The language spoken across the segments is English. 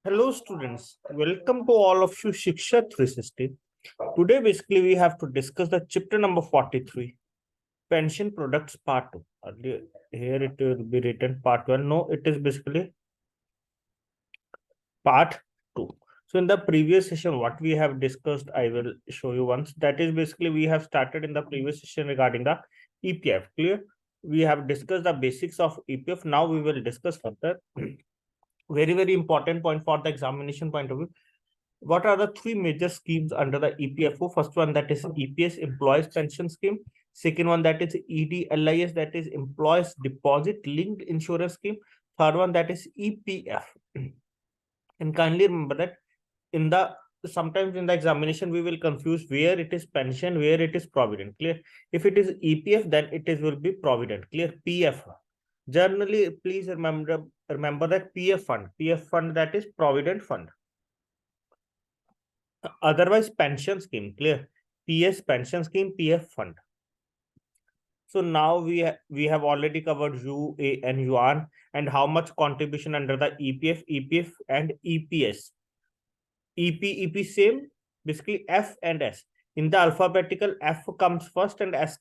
Hello students, welcome to all of you Shiksha 360. Today basically we have to discuss the chapter number 43, pension products part 2. Earlier, here it will be written part 1. No, it is basically part 2. So in the previous session what we have discussed, I will show you once. That is basically we have started in the previous session regarding the EPF. Clear? We have discussed the basics of EPF. Now we will discuss further. Very important point for the examination point of view. What are the three major schemes under the EPFO? First one, that is EPS, Employees Pension Scheme. Second one, that is EDLIS, that is Employees Deposit Linked Insurance Scheme. Third one, that is EPF. And kindly remember that in the sometimes in the examination we will confuse where it is pension, where it is provident. Clear? If it is EPF, then it is will be provident. Clear? PF. Generally, please remember that PF fund, that is provident fund. Otherwise pension scheme. Clear? PS pension scheme, PF fund. So now we have already covered UA and yuan and how much contribution under the EPF and EPS. EP same, basically F and S. In the alphabetical, F comes first and S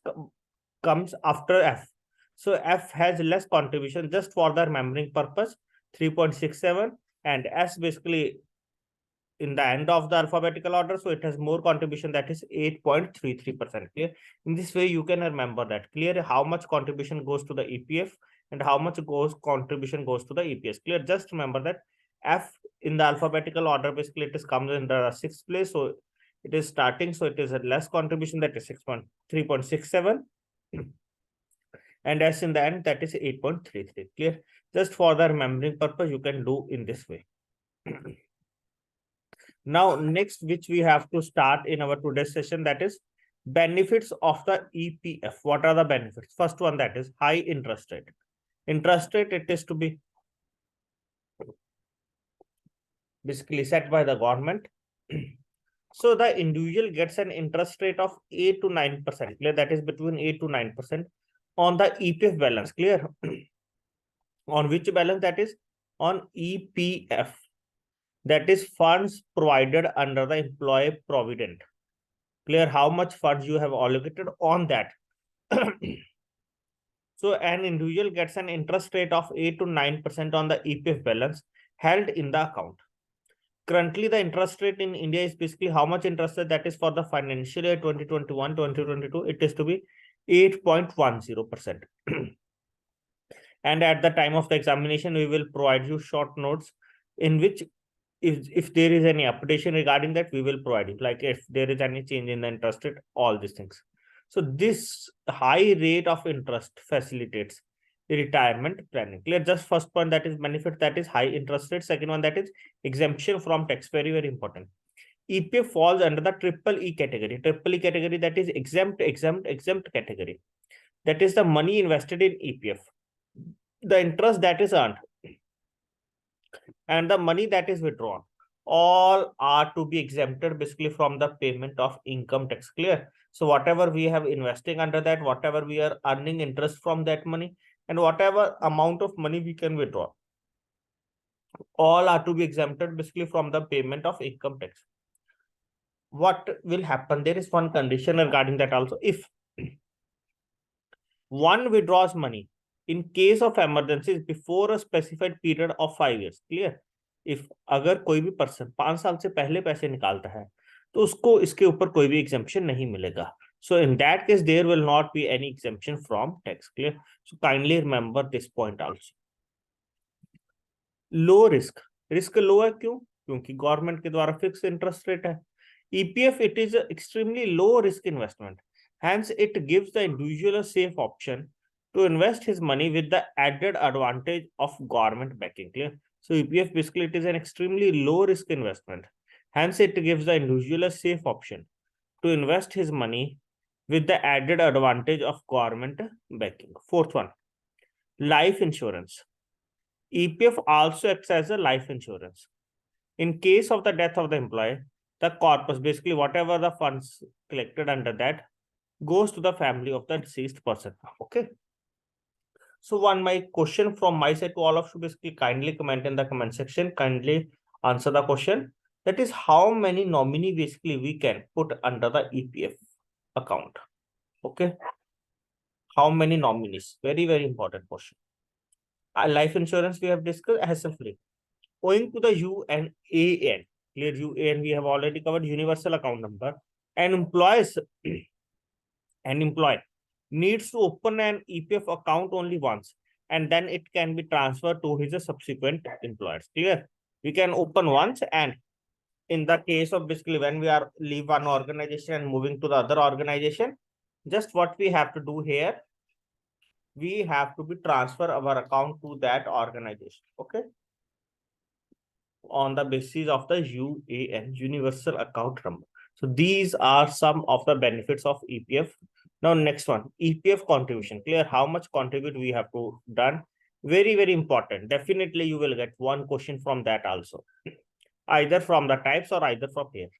comes after F. So F has less contribution, just for the remembering purpose, 3.67, and S basically in the end of the alphabetical order, so it has more contribution, that is 8.33%. Clear? In this way you can remember that. Clear? How much contribution goes to the EPF and how much contribution goes to the EPS. Clear? Just remember that F in the alphabetical order, basically it is comes in the sixth place, so it is starting, so it is a less contribution, that is 3.67, and S in the end, that is 8.33. Clear? Just for the remembering purpose you can do in this way. Now, next, which we have to start in our today's session, that is benefits of the EPF. What are the benefits? First one, that is high interest rate. Interest rate, it is to be basically set by the government. So the individual gets an interest rate of 8 to 9%. Clear? That is between 8 to 9% on the EPF balance. Clear? On which balance? That is on EPF. That is funds provided under the employee provident. Clear? How much funds you have allocated on that. So an individual gets an interest rate of 8 to 9% on the EPF balance held in the account. Currently, the interest rate in India is basically how much interest rate, that is for the financial year 2021-2022, it is to be 8.10%. And at the time of the examination, we will provide you short notes in which if there is any updation regarding that, we will provide it. Like if there is any change in the interest rate, all these things. So this high rate of interest facilitates retirement planning. Clear? Just first point, that is benefit, that is high interest rate. Second one, that is exemption from tax. Very important. EPF falls under the triple E category. Triple E category, that is exempt category. That is the money invested in EPF. The interest that is earned and the money that is withdrawn, all are to be exempted basically from the payment of income tax. Clear? So whatever we have investing under that, whatever we are earning interest from that money, and whatever amount of money we can withdraw, all are to be exempted basically from the payment of income tax. What will happen? There is one condition regarding that also. If one withdraws money in case of emergencies before a specified period of 5 years. Clear? If अगर कोई भी person 5 साल से पहले पैसे निकालता है तो उसको इसके ऊपर कोई भी exemption नहीं मिलेगा. So in that case there will not be any exemption from tax. Clear? So kindly remember this point also. Low risk. Risk low है क्यों? क्योंकि गवर्नमेंट के द्वारा फिक्स इंटरेस्ट रेट है. EPF, it is extremely low risk investment. Hence, it gives the individual a safe option to invest his money with the added advantage of government backing. Clear? So EPF basically it is an extremely low risk investment. Hence, it gives the individual a safe option to invest his money with the added advantage of government backing. Fourth one, life insurance. EPF also acts as a life insurance. In case of the death of the employee, the corpus, basically whatever the funds collected under that, goes to the family of the deceased person. Okay. So my question from my side to all of you, basically kindly comment in the comment section. Kindly Answer the question. That is how many nominee basically we can put under the EPF account. Okay. How many nominees? Very, very important question. Life insurance we have discussed hassle-free. Owing to the UNAN, clear UAN we have already covered, universal account number, and employees an employee needs to open an EPF account only once, and then it can be transferred to his subsequent employers. Clear? We can open once, and in the case of basically when we are leave one organization and moving to the other organization, just what we have to do here, we have to be transfer our account to that organization. Okay. On the basis of the UAN, universal account number. So these are some of the benefits of EPF. Now next one, EPF contribution. Clear how much contribute we have to done. Very, very important. Definitely you will get one question from that also. Either from the types or either from here.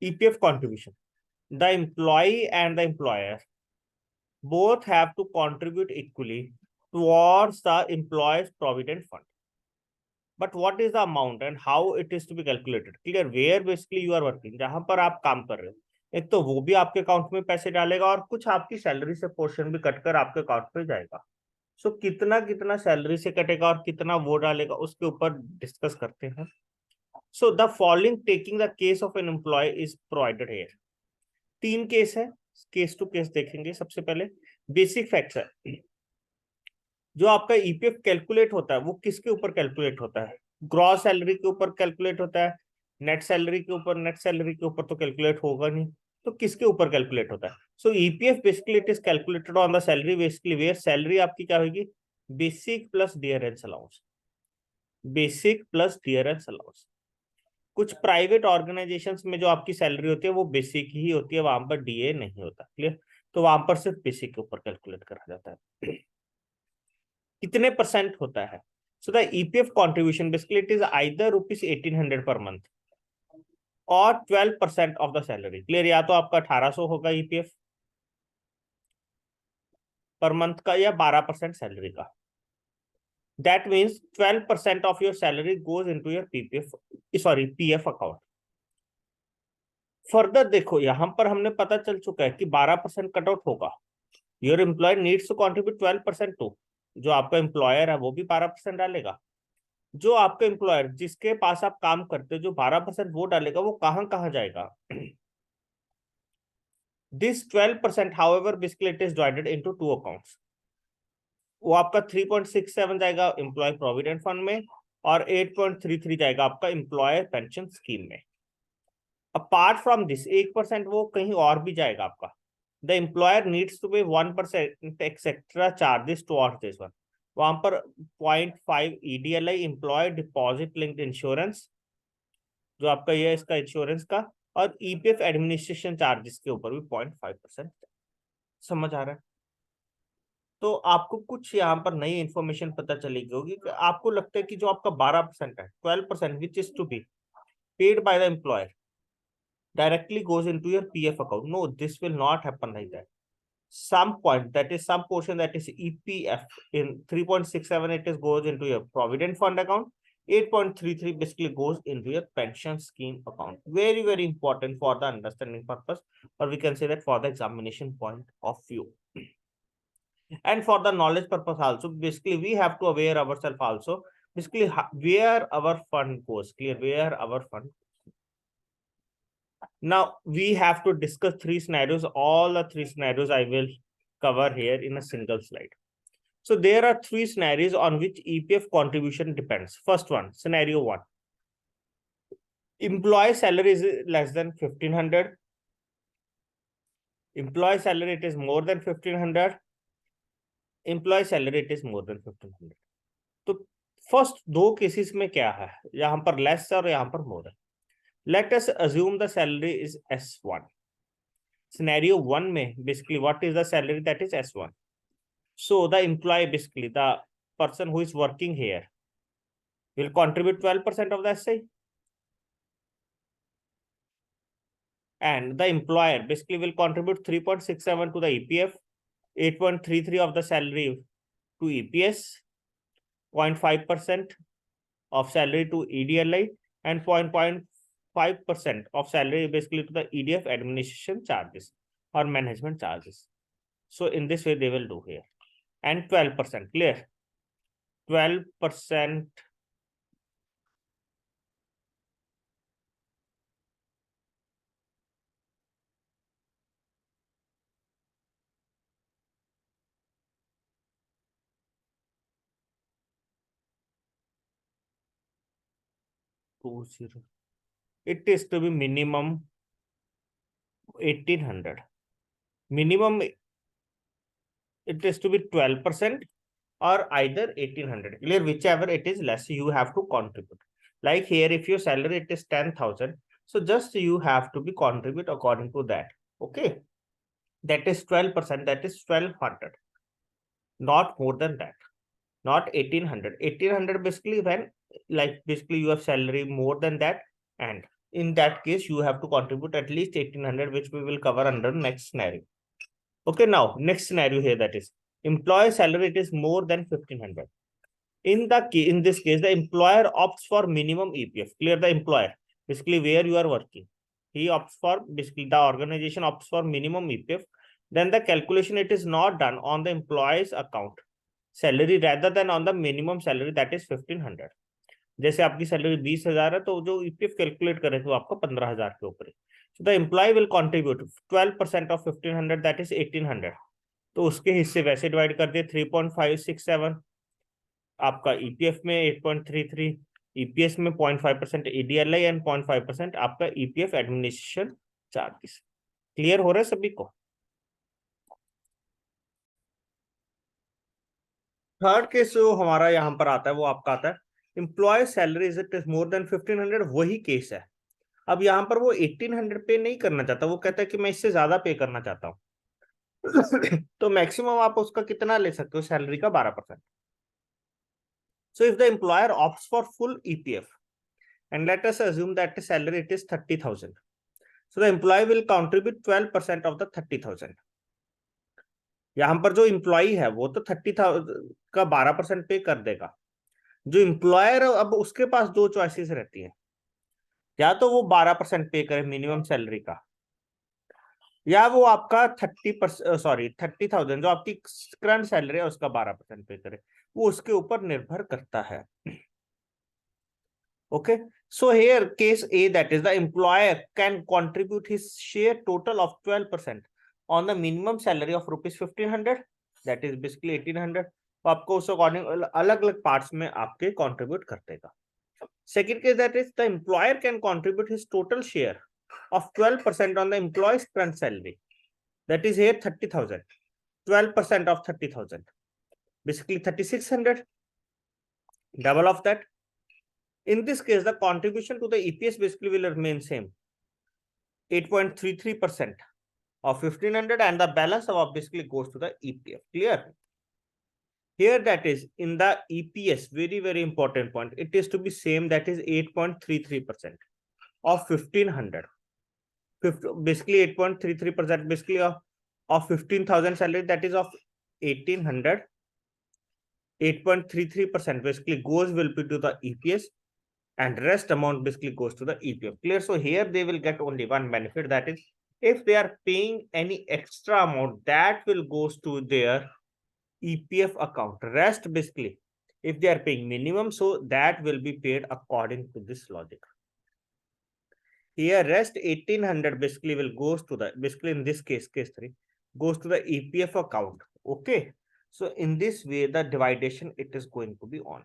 EPF contribution. The employee and the employer both have to contribute equally towards the employee's provident fund. But what is the amount and how it is to be calculated? Clear? Where basically you are working, जहां पर आप काम कर रहे हो, एक तो वो भी आपके अकाउंट में पैसे डालेगा और कुछ आपकी सैलरी से पोर्शन भी कट कर आपके अकाउंट पे जाएगा. सो कितना कितना सैलरी से कटेगा और कितना वो डालेगा उसके ऊपर डिस्कस करते हैं. So the following taking the case of an employee is provided here. 3 case है, केस टू केस देखेंगे. सबसे पहले बेसिक फैक्ट्स है. जो आपका ईपीएफ कैलकुलेट होता है वो किसके ऊपर कैलकुलेट होता है? ग्रॉस सैलरी के ऊपर कैलकुलेट होता है, नेट सैलरी के ऊपर? नेट सैलरी के ऊपर तो कैलकुलेट होगा नहीं, तो किसके ऊपर कैलकुलेट होता है? So EPF basically it is calculated on the salary basically, where salary आपकी क्या होगी? Basic plus dearness allowance. Basic plus dearness allowance. कुछ प्राइवेट ऑर्गेनाइजेशंस में जो आपकी सैलरी होती है वो बेसिक ही होती है, वहां पर डीए नहीं होता. क्लियर? तो वहां पर सिर्फ बेसिक के ऊपर कैलकुलेट करा जाता है. कितने परसेंट होता है? So the EPF contribution basically it is either ₹1800 per month और 12% ऑफ द सैलरी. क्लियर? या तो आपका 1800 होगा ईपीएफ पर मंथ का, या 12% सैलरी का. That means 12% of your salary goes into your PPF, sorry PF account. Further देखो यहां पर हमने पता चल चुका है कि 12% कट आउट होगा. Your employer needs to contribute 12% too. जो आपका एम्प्लॉयर है वो भी 12% डालेगा. जो आपका एम्प्लॉयर जिसके पास आप काम करते हो जो 12% वो डालेगा वो कहां कहां जाएगा? This 12% however basically it is divided into 2 accounts. वो आपका 3.67 जाएगा एम्प्लॉय प्रोविडेंट फंड में और 8.33 जाएगा आपका एम्प्लॉयर पेंशन स्कीम में. अपार्ट फ्रॉम दिस 1% वो कहीं और भी जाएगा आपका. The employer needs to pay 1% extra charges towards this one. वहां पर 0.5 EDLI employee deposit linked insurance जो आपका ये इसका इंश्योरेंस का, और ईपीएफ एडमिनिस्ट्रेशन चार्जेस के ऊपर भी 0.5%. समझ आ रहा है? तो आपको कुछ यहाँ पर नई इंफॉर्मेशन पता चलेगी होगी कि आपको लगता है कि जो आपका 12% है, 12% which is to be paid by the employer directly goes into your PF account. No, this will not happen like that. Some point, that is some portion, that is EPF in 3.67, it is goes into your provident fund account. 8.33 basically goes into your pension scheme account. Very, very important for the understanding purpose, or we can say that for the examination point of view. And for the knowledge purpose also, basically we have to aware ourselves also, basically where our fund goes. Clear? Where our fund. Now we have to discuss 3 scenarios. All the 3 scenarios I will cover here in a single slide. So there are 3 scenarios on which EPF contribution depends. First one, scenario 1. Employee salary is less than 1500. Employee salary it is more than 1500. Employee salary it is more than 1500. तो first 2 cases में क्या है? यहां पर less और यहां पर मोर है. Let us assume the salary is S1. Scenario 1 में basically what is the salary? That is S1. So the employee, basically the person who is working here, will contribute 12% of the SI, and the employer basically will contribute 3.67 to the EPF, 8.33 of the salary to EPS, 0.5% of salary to EDLI, and 0.5% of salary basically to the EDF administration charges or management charges. So in this way they will do here. And 12%, clear? 12%. It is to be minimum 1800. Minimum it is to be 12% or either 1800. Clear? Whichever it is less, you have to contribute. Like here, if your salary it is 10,000, so just you have to be contribute according to that. Okay, that is 12%. That is 1200. Not more than that. Not 1800. 1800 basically when like basically you have salary more than that, and in that case you have to contribute at least 1800, which we will cover under next scenario. Okay, now next scenario here, that is employee salary it is more than 1500. In this case, the employer opts for minimum EPF. Clear? The employer basically where you are working, he opts for basically the organization opts for minimum EPF. Then the calculation it is not done on the employee's account salary rather than on the minimum salary, that is 1500. जैसे आपकी salary 20,000 है तो जो EPF calculate करे तो आपका 15,000 के ऊपर है. So the employee will contribute 12% of 1500, that is 1800. तो उसके हिस्से वैसे डिवाइड कर दिए 3.567. आपका ईपीएफ में 8.33, ईपीएस में 0.5% एडीएलआई एंड 0.5% आपका ईपीएफ एडमिनिस्ट्रेशन चार्जेस. क्लियर हो रहा है सभी को? थर्ड केस जो हमारा यहाँ पर आता है वो आपका आता है employee salary is it is more than 1500. वही केस है. अब यहाँ पर वो 1800 पे नहीं करना चाहता, वो कहता है कि मैं इससे ज्यादा पे करना चाहता हूँ. तो मैक्सिमम आप उसका कितना ले सकते हो? सैलरी का 12%. So if the employer opts for full EPF, and let us assume that the salary it is 30,000, so the employee will contribute 12% of the 30,000. यहाँ पर जो एम्प्लॉई है वो तो 30,000 का 12% पे कर देगा. जो एम्प्लॉयर अब उसके पास दो चॉइसेस रहती है, या तो वो 12% पे करे मिनिमम सैलरी का, या वो आपका 30,000 जो आपकी करंट सैलरी है उसका 12% पे करे. वो उसके ऊपर निर्भर करता है. Okay, so here case A, that is the employer can contribute his share total of 12% on the minimum salary of rupees 1500, that is basically 1800. तो आपको उस अकॉर्डिंग अलग अलग पार्ट्स में आपके कंट्रीब्यूट कर देगा. Second case, that is the employer can contribute his total share of 12% on the employee's current salary, that is here 30,000. 12% of 30,000, basically 3,600, double of that. In this case, the contribution to the EPS basically will remain same, 8.33% of 1500, and the balance of basically goes to the EPF. Clear? Here that is in the EPS, very, very important point. It is to be same, that is 8.33% of 1500. Basically 8.33% basically of 15,000 salary, that is of 1800. 8.33% basically will be to the EPS, and rest amount basically goes to the EPF. Clear? So here they will get only one benefit, that is if they are paying any extra amount, that will goes to their EPF account. Rest basically if they are paying minimum, so that will be paid according to this logic. Here rest 1800 basically will goes to the, basically in this case 3 goes to the EPF account. Okay, so in this way the dividation it is going to be on.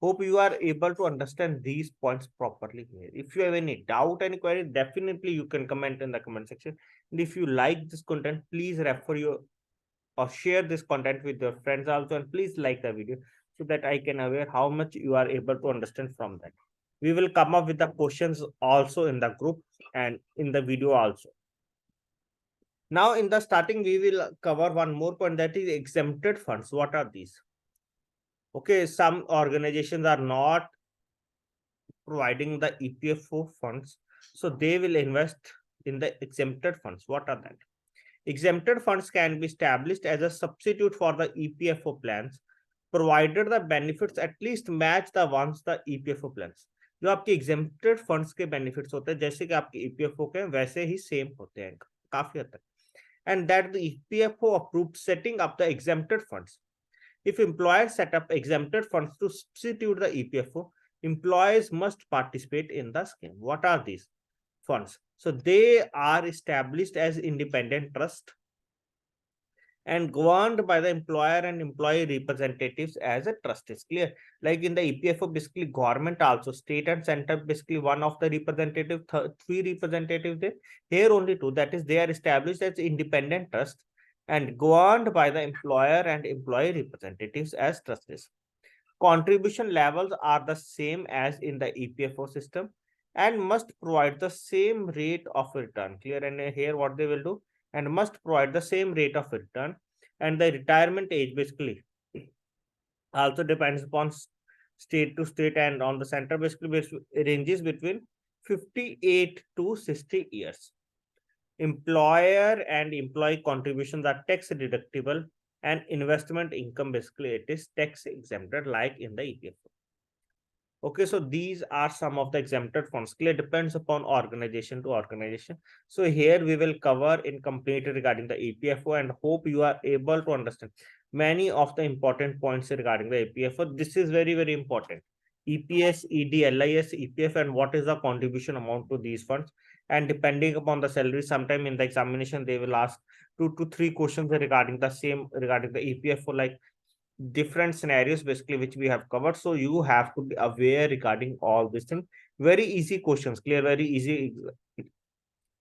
Hope you are able to understand these points properly here. If you have any doubt, any query, definitely you can comment in the comment section. And if you like this content, please refer your or share this content with your friends also, and please like the video so that I can aware how much you are able to understand from that. We will come up with the questions also in the group and in the video also. Now in the starting, we will cover one more point, that is exempted funds. What are these? Okay, some organizations are not providing the EPFO funds, so they will invest in the exempted funds. What are that? Exempted funds can be established as a substitute for the EPFO plans provided the benefits at least match the ones the EPFO plans. जो आपके exempted funds के benefits होते हैं जैसे कि आपके EPFO के वैसे ही same होते हैं काफी हद तक. And that the EPFO approved setting up the exempted funds. If employers set up exempted funds to substitute the EPFO, employees must participate in the scheme. What are these funds? So they are established as independent trust and governed by the employer and employee representatives as a trust. Is clear? Like in the EPFO, basically government also, state and center, basically one of the representative, three representatives there. Here only two, that is they are established as independent trust and governed by the employer and employee representatives as trustees. Contribution levels are the same as in the EPFO system and must provide the same rate of return. Clear? And here what they will do, and must provide the same rate of return. And the retirement age basically also depends upon state to state, and on the center basically ranges between 58 to 60 years. Employer and employee contributions are tax deductible, and investment income basically it is tax exempted like in the EPFO. Okay, so these are some of the exempted funds. Clear? Depends upon organization to organization. So here we will cover in complete regarding the EPFO, and hope you are able to understand many of the important points regarding the EPFO. This is very, very important. EPS, ED, LIS, EPF, and what is the contribution amount to these funds. And depending upon the salary, sometime in the examination, they will ask 2 to 3 questions regarding the same, regarding the EPFO, like different scenarios basically which we have covered. So you have to be aware regarding all these things. Very easy questions. Clear? Very easy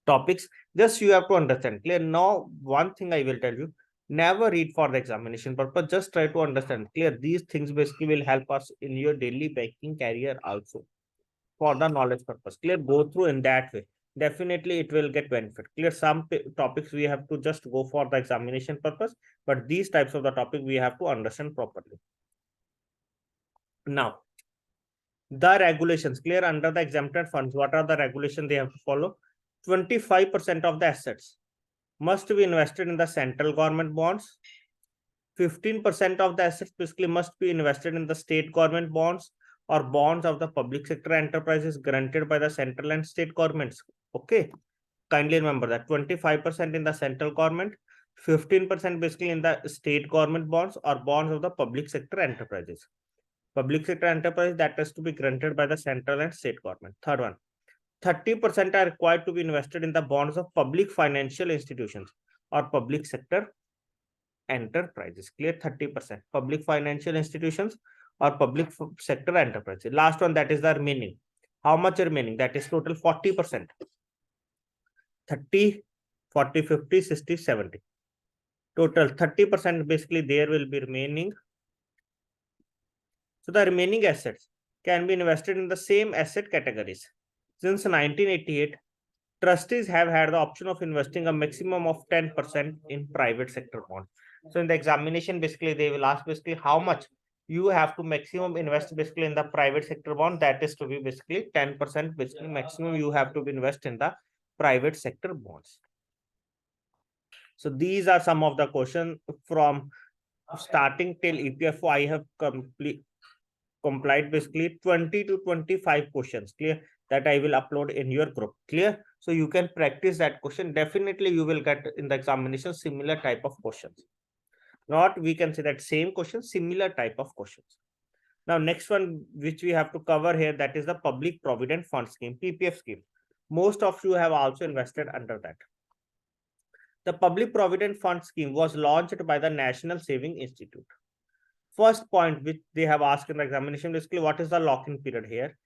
topics. Just you have to understand. Clear? Now one thing I will tell you, never read for the examination purpose, just try to understand. Clear? These things basically will help us in your daily banking career also for the knowledge purpose. Clear? Go through in that way, definitely it will get benefit. Clear? Some topics we have to just go for the examination purpose, but these types of the topic we have to understand properly. Now the regulations. Clear? Under the exempted funds, what are the regulations they have to follow? 25% of the assets must be invested in the central government bonds. 15% of the assets basically must be invested in the state government bonds or bonds of the public sector enterprises granted by the central and state governments. Okay, kindly remember that 25% in the central government, 15% basically in the state government bonds or bonds of the public sector enterprises. Public sector enterprise that has to be granted by the central and state government. Third one, 30% are required to be invested in the bonds of public financial institutions or public sector enterprises. Clear? 30% public financial institutions or public sector enterprises. Last one, that is the remaining. How much remaining? That is total 40%. 30, 40, 50, 60, 70. Total 30% basically there will be remaining. So the remaining assets can be invested in the same asset categories. Since 1988, trustees have had the option of investing a maximum of 10% in private sector bonds. So in the examination, basically they will ask basically how much you have to maximum invest basically in the private sector bond. That is to be basically 10% basically maximum you have to invest in the private sector bonds. So these are some of the questions from starting till EPFO. I have complied basically 20 to 25 questions. Clear? That I will upload in your group. Clear? So you can practice that question. Definitely you will get in the examination similar type of questions. Not we can say that same question, similar type of questions. Now next one which we have to cover here, that is the Public Provident Fund Scheme, PPF scheme. Most of you have also invested under that. The Public Provident Fund Scheme was launched by the National Saving Institute. First point which they have asked in the examination, basically what is the lock-in period here?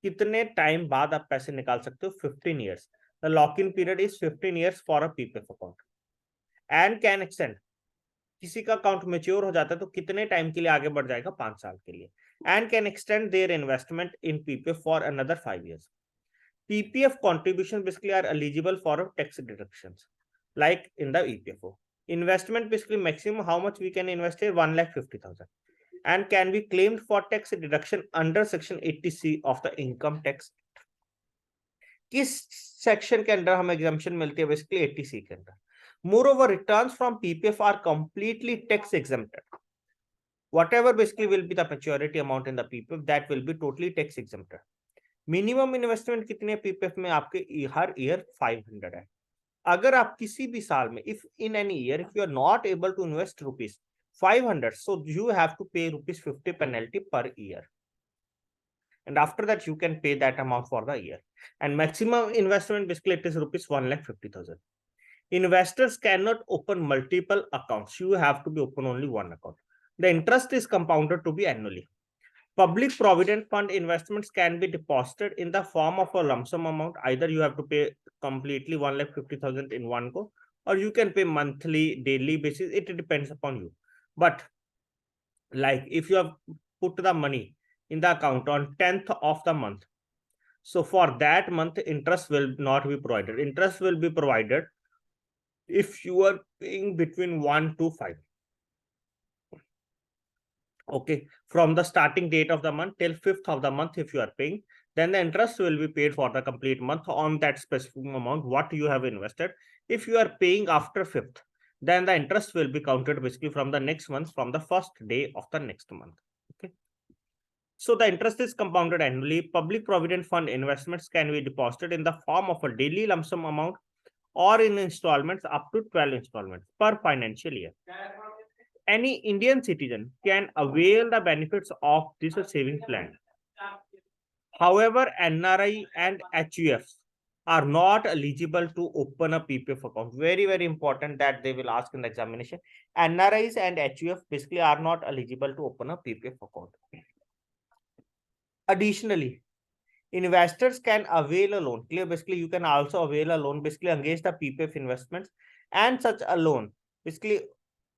कितने time बाद आप पैसे निकाल सकते हो? 15 years. The lock-in period is 15 years for a PPF account and can extend. किसी का account mature हो जाता है तो कितने टाइम के लिए आगे बढ़ जाएगा? 5 साल के लिए. And can extend their investment in PPF for another 5 years. PPF contributions basically are eligible for tax deductions like in the EPFO. Investment basically maximum how much we can invest here? 1,50,000 and can be claimed for tax deduction under section 80C of the income tax. किस section के अंदर हमें exemption मिलती है? Basically 80C के अंदर. Moreover, returns from PPF are completely tax exempted. Whatever basically will be the maturity amount in the PPF, that will be totally tax exempted. Minimum investment कितने PPF में आपके हर ईयर 500 है. अगर आप किसी भी साल में if in any year if you are not able to invest rupees 500, so you have to pay rupees 50 penalty per year, and after that you can pay that amount for the year. And maximum investment basically it is rupees 1,50,000. Investors cannot open multiple accounts. You have to be open only one account. The interest is compounded to be annually. Public provident fund investments can be deposited in the form of a lump sum amount. Either you have to pay completely 1,50,000 in one go, or you can pay monthly, daily basis. It depends upon you. But like if you have put the money in the account on 10th of the month, so for that month, interest will not be provided. Interest will be provided if you are paying between 1 to 5. Okay, from the starting date of the month till 5th of the month, if you are paying, then the interest will be paid for the complete month on that specific amount what you have invested. If you are paying after 5th, then the interest will be counted basically from the next month, from the first day of the next month. Okay, so the interest is compounded annually. Public provident fund investments can be deposited in the form of a daily lump sum amount or in installments up to 12 installments per financial year. Any Indian citizen can avail the benefits of this savings plan. However, NRI and HUFs are not eligible to open a PPF account. Very, very important that they will ask in the examination. NRIs and HUF basically are not eligible to open a PPF account. Additionally, investors can avail a loan. Clear, basically you can also avail a loan basically against the PPF investments, and such a loan basically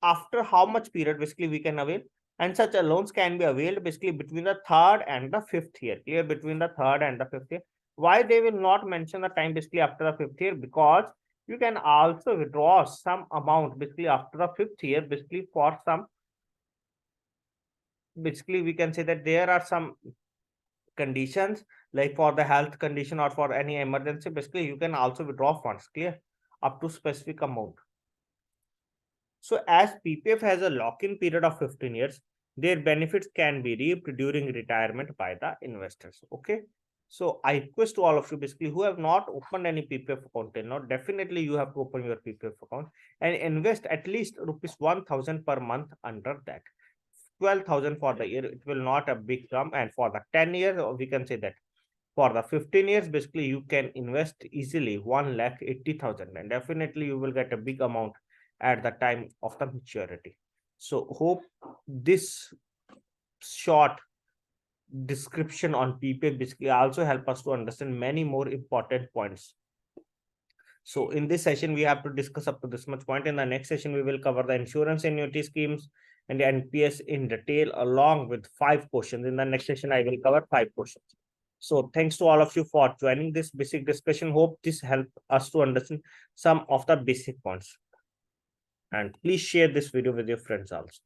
after how much period basically we can avail, and such a loans can be availed basically between the 3rd and the 5th year. Clear, between the 3rd and the 5th year. Why they will not mention the time basically after the 5th year? Because you can also withdraw some amount basically after the 5th year basically for some, basically we can say that there are some conditions like for the health condition or for any emergency, basically you can also withdraw funds, clear, up to specific amount. So as PPF has a lock-in period of 15 years, their benefits can be reaped during retirement by the investors. Okay, so I request to all of you basically who have not opened any PPF account till now, definitely you have to open your PPF account and invest at least rupees 1,000 per month under that. 12,000 for the year, it will not a big sum, and for the 10 years we can say that for the 15 years basically you can invest easily 1,80,000, and definitely you will get a big amount at the time of the maturity. So hope this short description on PPF basically also help us to understand many more important points. So in this session, we have to discuss up to this much point. In the next session, we will cover the insurance annuity schemes and the NPS in detail along with 5 questions. In the next session, I will cover 5 questions. So thanks to all of you for joining this basic discussion. Hope this helped us to understand some of the basic points. And please share this video with your friends also.